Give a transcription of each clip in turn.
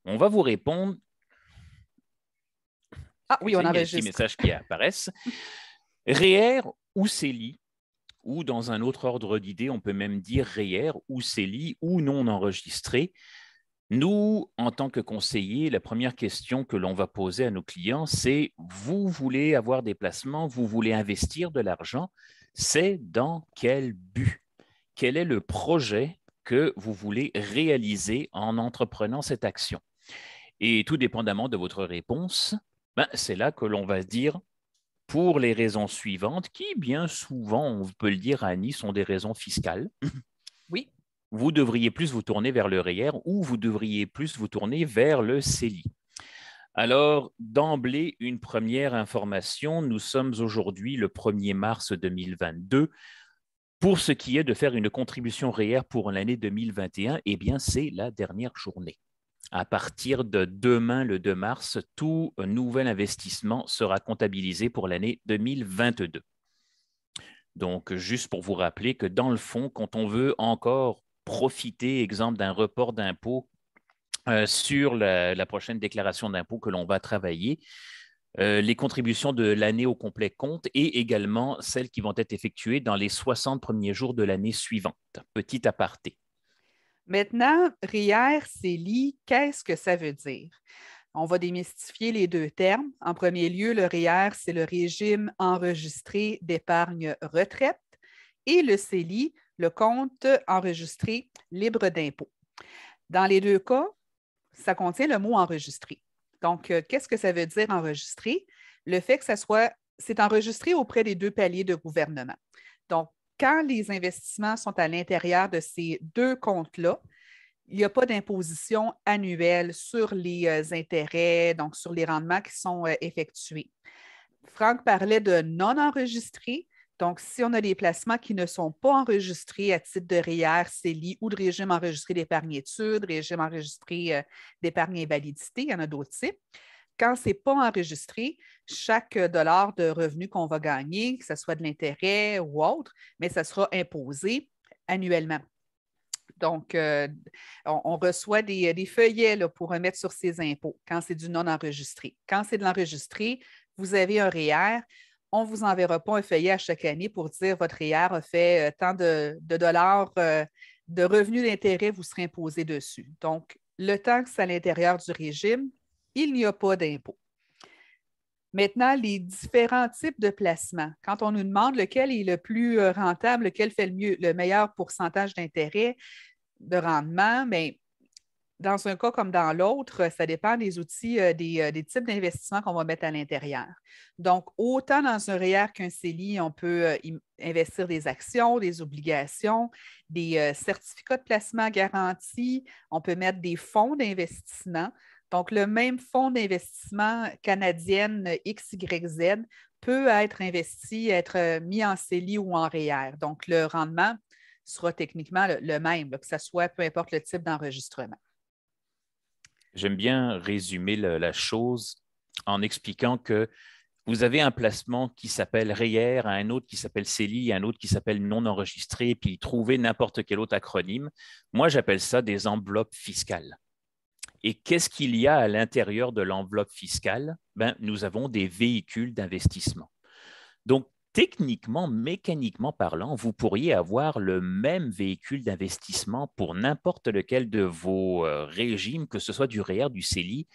On va vous répondre. Ah oui, on Il y a des enregistre. petits messages qui apparaissent. REER ou CELI, ou dans un autre ordre d'idée, on peut même dire REER ou CELI ou non enregistré. Nous, en tant que conseillers, la première question que l'on va poser à nos clients, c'est vous voulez avoir des placements, vous voulez investir de l'argent, c'est dans quel but? Quel est le projet que vous voulez réaliser en entreprenant cette action? Et tout dépendamment de votre réponse, c'est là que l'on va se dire pour les raisons suivantes, qui bien souvent, on peut le dire à Annie, sont des raisons fiscales. Oui. Vous devriez plus vous tourner vers le REER ou vous devriez plus vous tourner vers le CELI. Alors, d'emblée, une première information. Nous sommes aujourd'hui le 1er mars 2022. Pour ce qui est de faire une contribution REER pour l'année 2021, eh bien, c'est la dernière journée. À partir de demain, le 2 mars, tout nouvel investissement sera comptabilisé pour l'année 2022. Donc, juste pour vous rappeler que dans le fond, quand on veut encore profiter, exemple, d'un report d'impôt sur la prochaine déclaration d'impôt que l'on va travailler, les contributions de l'année au complet comptent et également celles qui vont être effectuées dans les 60 premiers jours de l'année suivante. Petit aparté. Maintenant, REER, CELI, qu'est-ce que ça veut dire? On va démystifier les deux termes. En premier lieu, le REER, c'est le régime enregistré d'épargne retraite et le CELI, le compte enregistré libre d'impôt. Dans les deux cas, ça contient le mot enregistré. Donc, qu'est-ce que ça veut dire enregistré? Le fait que c'est enregistré auprès des deux paliers de gouvernement. Donc, quand les investissements sont à l'intérieur de ces deux comptes-là, il n'y a pas d'imposition annuelle sur les intérêts, donc sur les rendements qui sont effectués. Franck parlait de non enregistrés. Donc, si on a des placements qui ne sont pas enregistrés à titre de REER, CELI ou de régime enregistré d'épargne études, régime enregistré d'épargne invalidité, il y en a d'autres types. Quand ce n'est pas enregistré, chaque dollar de revenu qu'on va gagner, que ce soit de l'intérêt ou autre, mais ça sera imposé annuellement. Donc, on reçoit des feuillets là, pour remettre sur ses impôts quand c'est du non enregistré. Quand c'est de l'enregistré, vous avez un REER. On ne vous enverra pas un feuillet à chaque année pour dire votre REER a fait tant de dollars de revenus d'intérêt, vous serez imposé dessus. Donc, le temps que c'est à l'intérieur du régime, il n'y a pas d'impôt. Maintenant, les différents types de placements. Quand on nous demande lequel est le plus rentable, lequel fait le meilleur pourcentage d'intérêt, de rendement, mais dans un cas comme dans l'autre, ça dépend des outils, des types d'investissements qu'on va mettre à l'intérieur. Donc, autant dans un REER qu'un CELI, on peut investir des actions, des obligations, des certificats de placement garantis, on peut mettre des fonds d'investissement. Donc, le même fonds d'investissement canadienne XYZ peut être investi, être mis en CELI ou en REER. Donc, le rendement sera techniquement le même, que ce soit peu importe le type d'enregistrement. J'aime bien résumer la chose en expliquant que vous avez un placement qui s'appelle REER, un autre qui s'appelle CELI, un autre qui s'appelle non enregistré, puis trouver n'importe quel autre acronyme. Moi, j'appelle ça des enveloppes fiscales. Et qu'est-ce qu'il y a à l'intérieur de l'enveloppe fiscale? Nous avons des véhicules d'investissement. Donc, techniquement, mécaniquement parlant, vous pourriez avoir le même véhicule d'investissement pour n'importe lequel de vos régimes, que ce soit du REER, du CELI,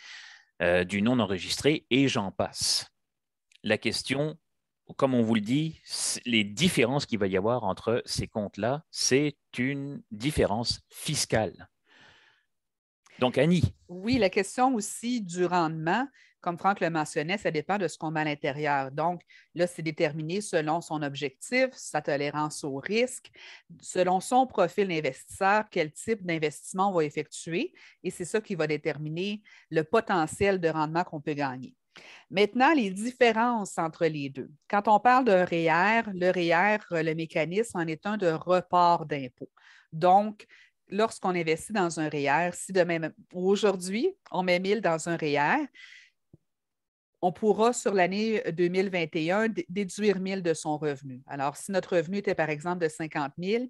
du non enregistré, et j'en passe. La question, comme on vous le dit, les différences qu'il va y avoir entre ces comptes-là, c'est une différence fiscale. Donc, Annie. Oui, la question aussi du rendement, comme Franck le mentionnait, ça dépend de ce qu'on met à l'intérieur. Donc, là, c'est déterminé selon son objectif, sa tolérance au risque, selon son profil d'investisseur, quel type d'investissement on va effectuer. Et c'est ça qui va déterminer le potentiel de rendement qu'on peut gagner. Maintenant, les différences entre les deux. Quand on parle d'un REER, le REER, le mécanisme en est un de report d'impôt. Donc, lorsqu'on investit dans un REER, si demain, aujourd'hui, on met 1000 dans un REER, on pourra, sur l'année 2021, déduire 1000 de son revenu. Alors, si notre revenu était, par exemple, de 50 000,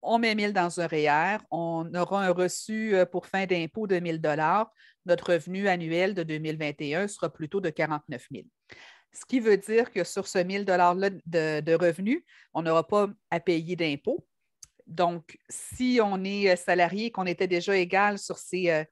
on met 1 000 dans un REER, on aura un reçu pour fin d'impôt de 1 000 $. Notre revenu annuel de 2021 sera plutôt de 49 000. Ce qui veut dire que sur ce 1 000 $-là de revenus, on n'aura pas à payer d'impôt. Donc, si on est salarié et qu'on était déjà égal sur ces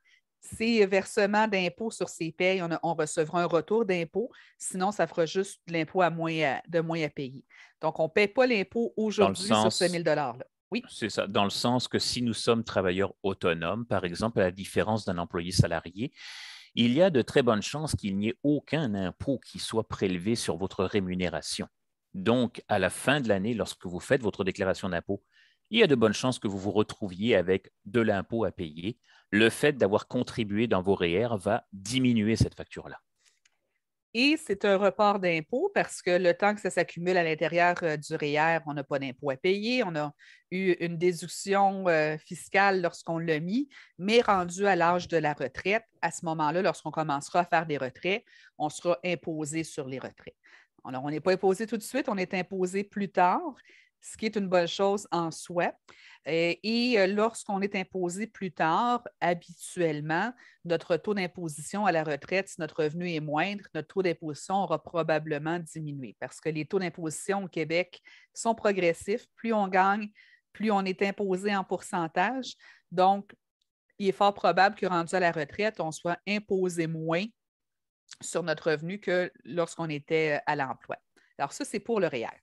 versements d'impôts sur ces payes, on recevra un retour d'impôt. Sinon, ça fera juste de l'impôt de moins à payer. Donc, on ne paie pas l'impôt Dans le aujourd'hui sur ce 1 sens, 000 $-là. Oui. c'est ça, dans le sens que si nous sommes travailleurs autonomes, par exemple, à la différence d'un employé salarié, il y a de très bonnes chances qu'il n'y ait aucun impôt qui soit prélevé sur votre rémunération. Donc, à la fin de l'année, lorsque vous faites votre déclaration d'impôt, il y a de bonnes chances que vous vous retrouviez avec de l'impôt à payer. Le fait d'avoir contribué dans vos REER va diminuer cette facture-là. Et c'est un report d'impôt parce que le temps que ça s'accumule à l'intérieur du REER, on n'a pas d'impôt à payer. On a eu une déduction fiscale lorsqu'on l'a mis, mais rendu à l'âge de la retraite, à ce moment-là, lorsqu'on commencera à faire des retraits, on sera imposé sur les retraits. Alors, on n'est pas imposé tout de suite, on est imposé plus tard, ce qui est une bonne chose en soi. Et lorsqu'on est imposé plus tard, habituellement, notre taux d'imposition à la retraite, si notre revenu est moindre, notre taux d'imposition aura probablement diminué parce que les taux d'imposition au Québec sont progressifs. Plus on gagne, plus on est imposé en pourcentage. Donc, il est fort probable que rendu à la retraite, on soit imposé moins sur notre revenu que lorsqu'on était à l'emploi. Alors, ça, c'est pour le REER.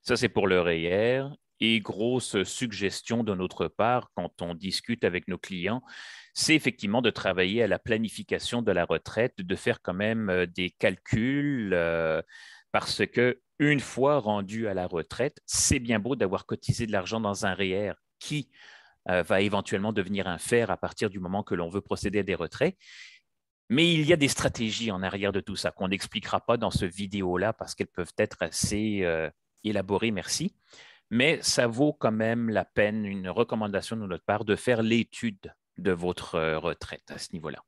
Ça, c'est pour le REER. Et grosse suggestion de notre part quand on discute avec nos clients, c'est effectivement de travailler à la planification de la retraite, de faire quand même des calculs parce que une fois rendu à la retraite, c'est bien beau d'avoir cotisé de l'argent dans un REER qui va éventuellement devenir un fer à partir du moment que l'on veut procéder à des retraits. Mais il y a des stratégies en arrière de tout ça qu'on n'expliquera pas dans ce vidéo-là parce qu'elles peuvent être assez élaborées, merci. Mais ça vaut quand même la peine, une recommandation de notre part, de faire l'étude de votre retraite à ce niveau-là.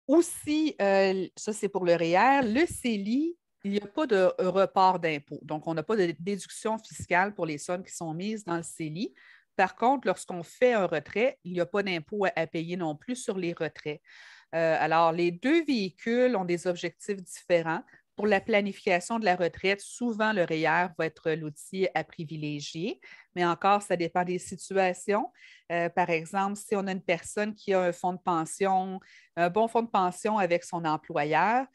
Aussi, ça c'est pour le REER, le CELI, il n'y a pas de report d'impôt. Donc, on n'a pas de déduction fiscale pour les sommes qui sont mises dans le CELI. Par contre, lorsqu'on fait un retrait, il n'y a pas d'impôt à payer non plus sur les retraits. Alors, les deux véhicules ont des objectifs différents. Pour la planification de la retraite, souvent le REER va être l'outil à privilégier, mais encore, ça dépend des situations. Par exemple, si on a une personne qui a un fonds de pension, un bon fonds de pension avec son employeur,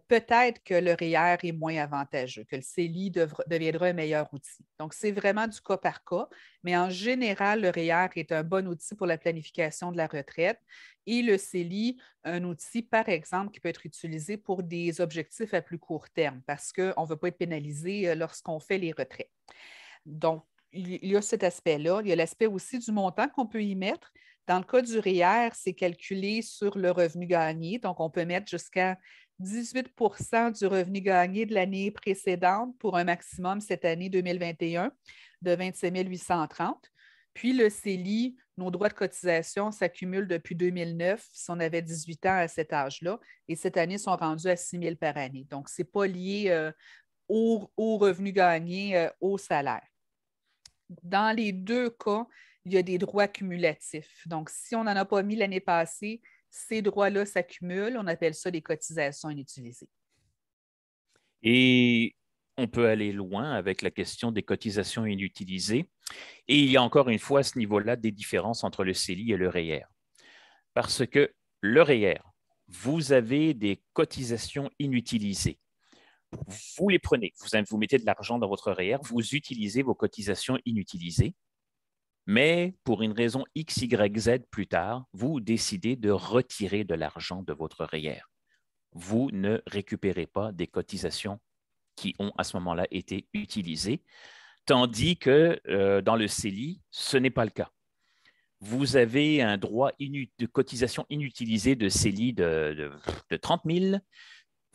peut-être que le REER est moins avantageux, que le CELI deviendra un meilleur outil. Donc, c'est vraiment du cas par cas, mais en général, le REER est un bon outil pour la planification de la retraite et le CELI, un outil, par exemple, qui peut être utilisé pour des objectifs à plus court terme parce qu'on ne veut pas être pénalisé lorsqu'on fait les retraits. Donc, il y a cet aspect-là. Il y a l'aspect aussi du montant qu'on peut y mettre. Dans le cas du REER, c'est calculé sur le revenu gagné. Donc, on peut mettre jusqu'à 18 du revenu gagné de l'année précédente pour un maximum cette année 2021 de 27 830. Puis le CELI, nos droits de cotisation s'accumulent depuis 2009 si on avait 18 ans à cet âge-là. Et cette année, ils sont rendus à 6 000 par année. Donc, ce n'est pas lié au revenu gagné, au salaire. Dans les deux cas, il y a des droits cumulatifs. Donc, si on n'en a pas mis l'année passée, ces droits-là s'accumulent. On appelle ça des cotisations inutilisées. Et on peut aller loin avec la question des cotisations inutilisées. Et il y a encore une fois à ce niveau-là des différences entre le CELI et le REER. Parce que le REER, vous avez des cotisations inutilisées. Vous les prenez, vous mettez de l'argent dans votre REER, vous utilisez vos cotisations inutilisées, mais pour une raison X, Y, Z plus tard, vous décidez de retirer de l'argent de votre REER. Vous ne récupérez pas des cotisations qui ont à ce moment-là été utilisées, tandis que dans le CELI, ce n'est pas le cas. Vous avez un droit de cotisation inutilisée de CELI de 30 000.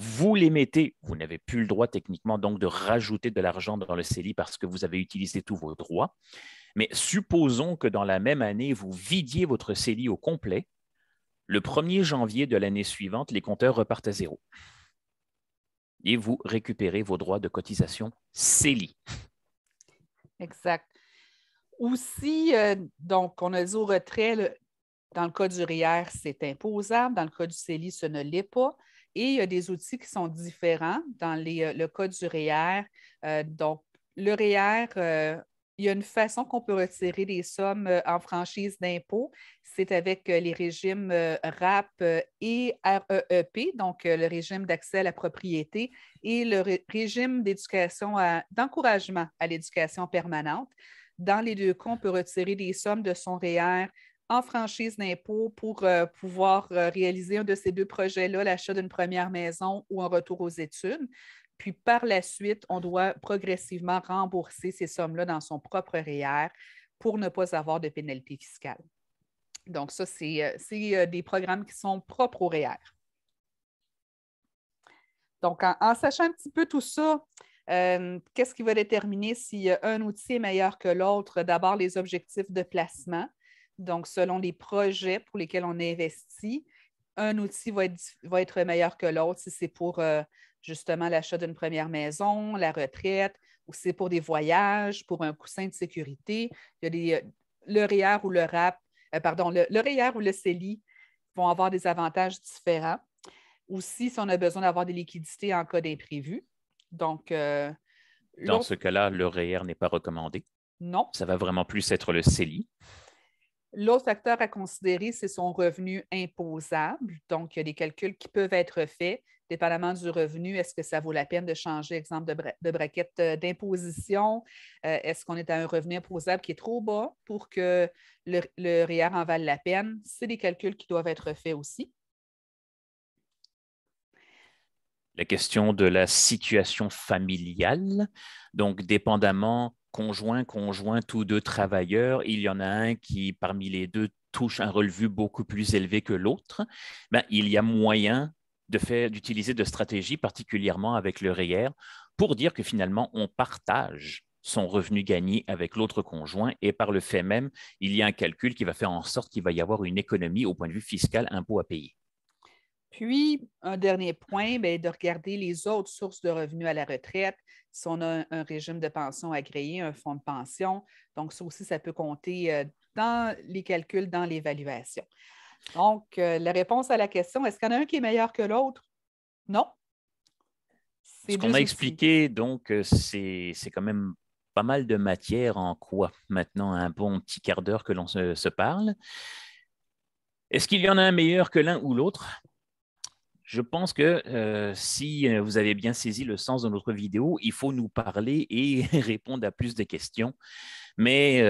Vous les mettez, vous n'avez plus le droit techniquement donc de rajouter de l'argent dans le CELI parce que vous avez utilisé tous vos droits. Mais supposons que dans la même année, vous vidiez votre CELI au complet. Le 1er janvier de l'année suivante, les compteurs repartent à zéro. Et vous récupérez vos droits de cotisation CELI. Exact. Aussi, donc, on a dit au retrait, dans le cas du REER, c'est imposable. Dans le cas du CELI, ce ne l'est pas. Et il y a des outils qui sont différents dans le cas du REER. Donc, le REER, il y a une façon qu'on peut retirer des sommes en franchise d'impôt. C'est avec les régimes RAP et REEP, donc le régime d'accès à la propriété et le régime d'encouragement à l'éducation permanente. Dans les deux cas, on peut retirer des sommes de son REER en franchise d'impôt pour pouvoir réaliser un de ces deux projets-là, l'achat d'une première maison ou un retour aux études. Puis par la suite, on doit progressivement rembourser ces sommes-là dans son propre REER pour ne pas avoir de pénalité fiscale. Donc, ça, c'est des programmes qui sont propres au REER. Donc, en sachant un petit peu tout ça, qu'est-ce qui va déterminer si un outil est meilleur que l'autre? D'abord, les objectifs de placement. Donc, selon les projets pour lesquels on investit, un outil va être meilleur que l'autre si c'est pour justement l'achat d'une première maison, la retraite, ou si c'est pour des voyages, pour un coussin de sécurité. Il y a le REER ou le RAP, le REER ou le CELI vont avoir des avantages différents. Aussi, si on a besoin d'avoir des liquidités en cas d'imprévu. Donc, dans ce cas-là, le REER n'est pas recommandé. Non. Ça va vraiment plus être le CELI. L'autre facteur à considérer, c'est son revenu imposable. Donc, il y a des calculs qui peuvent être faits, dépendamment du revenu. Est-ce que ça vaut la peine de changer, exemple, de braquette d'imposition? Est-ce qu'on est à un revenu imposable qui est trop bas pour que le REER en vale la peine? C'est des calculs qui doivent être faits aussi. La question de la situation familiale, donc dépendamment conjoint, tous deux travailleurs, il y en a un qui, parmi les deux, touche un revenu beaucoup plus élevé que l'autre, ben, il y a moyen d'utiliser de stratégies, particulièrement avec le REER, pour dire que finalement, on partage son revenu gagné avec l'autre conjoint et par le fait même, il y a un calcul qui va faire en sorte qu'il va y avoir une économie au point de vue fiscal, impôt à payer. Puis, un dernier point, bien, de regarder les autres sources de revenus à la retraite. Si on a un régime de pension agréé, un fonds de pension, donc ça aussi, ça peut compter dans les calculs, dans l'évaluation. Donc, la réponse à la question, est-ce qu'il y en a un qui est meilleur que l'autre? Non. Ce qu'on a expliqué, donc, c'est quand même pas mal de matière en quoi maintenant un bon petit quart d'heure que l'on se parle. Est-ce qu'il y en a un meilleur que l'un ou l'autre? Je pense que si vous avez bien saisi le sens de notre vidéo, il faut nous parler et répondre à plus de questions. Mais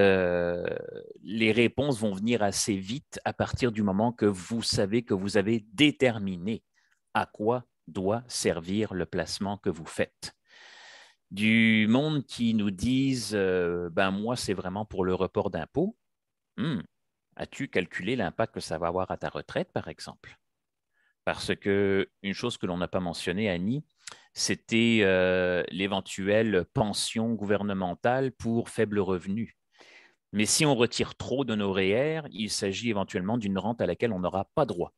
les réponses vont venir assez vite à partir du moment que vous savez que vous avez déterminé à quoi doit servir le placement que vous faites. Du monde qui nous disent ben moi, c'est vraiment pour le report d'impôt. As-tu calculé l'impact que ça va avoir à ta retraite, par exemple? Parce que une chose que l'on n'a pas mentionnée, Annie, c'était l'éventuelle pension gouvernementale pour faible revenu. Mais si on retire trop de nos REER, il s'agit éventuellement d'une rente à laquelle on n'aura pas droit.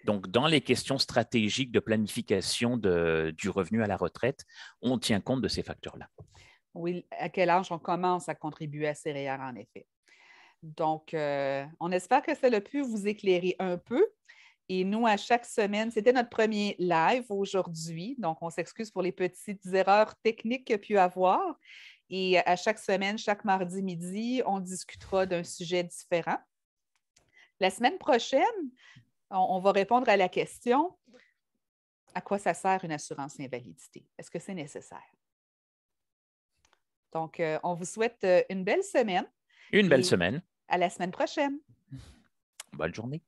Donc, dans les questions stratégiques de planification du revenu à la retraite, on tient compte de ces facteurs-là. Oui, à quel âge on commence à contribuer à ces REER, en effet. Donc, on espère que ça a pu vous éclairer un peu. Et nous, à chaque semaine, c'était notre premier live aujourd'hui. Donc, on s'excuse pour les petites erreurs techniques qu'il y a pu avoir. Et à chaque semaine, chaque mardi midi, on discutera d'un sujet différent. La semaine prochaine, on va répondre à la question: à quoi ça sert une assurance invalidité? Est-ce que c'est nécessaire? Donc, on vous souhaite une belle semaine. Une belle semaine. À la semaine prochaine. Bonne journée.